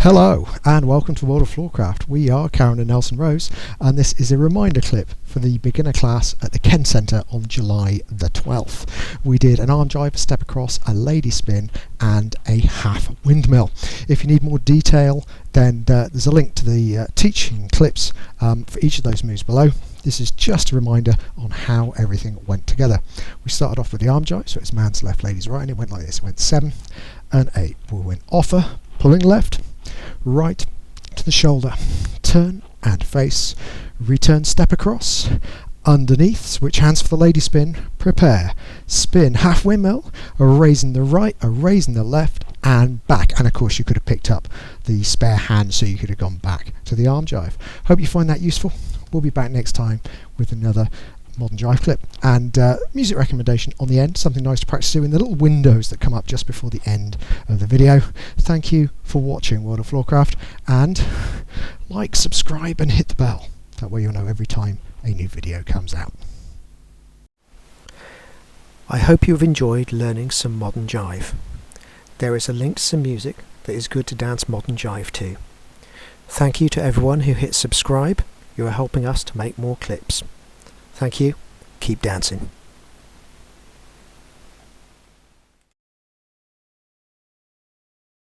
Hello and welcome to World of Floorcraft. We are Karen and Nelson Rose, and this is a reminder clip for the beginner class at the Kenn Centre on July the 12th. We did an arm jive, a step across, a lady spin and a half windmill. If you need more detail, then there's a link to the teaching clips for each of those moves below. This is just a reminder on how everything went together. We started off with the arm jive, so it's man's left, lady's right, and it went like this. It went 7 and 8. We went offer, pulling left, right to the shoulder, turn and face, return step across, underneath, switch hands for the lady spin, prepare, spin, half windmill, a raise in the right, a raise in the left, and back. And of course you could have picked up the spare hand so you could have gone back to the arm jive. Hope you find that useful. We'll be back next time with another modern jive clip and music recommendation on the end, something nice to practice doing the little windows that come up just before the end of the video. Thank you for watching World of Floorcraft, and like, subscribe and hit the bell. That way you'll know every time a new video comes out. I hope you've enjoyed learning some modern jive. There is a link to some music that is good to dance modern jive to. Thank you to everyone who hit subscribe. You are helping us to make more clips. Thank you. Keep dancing.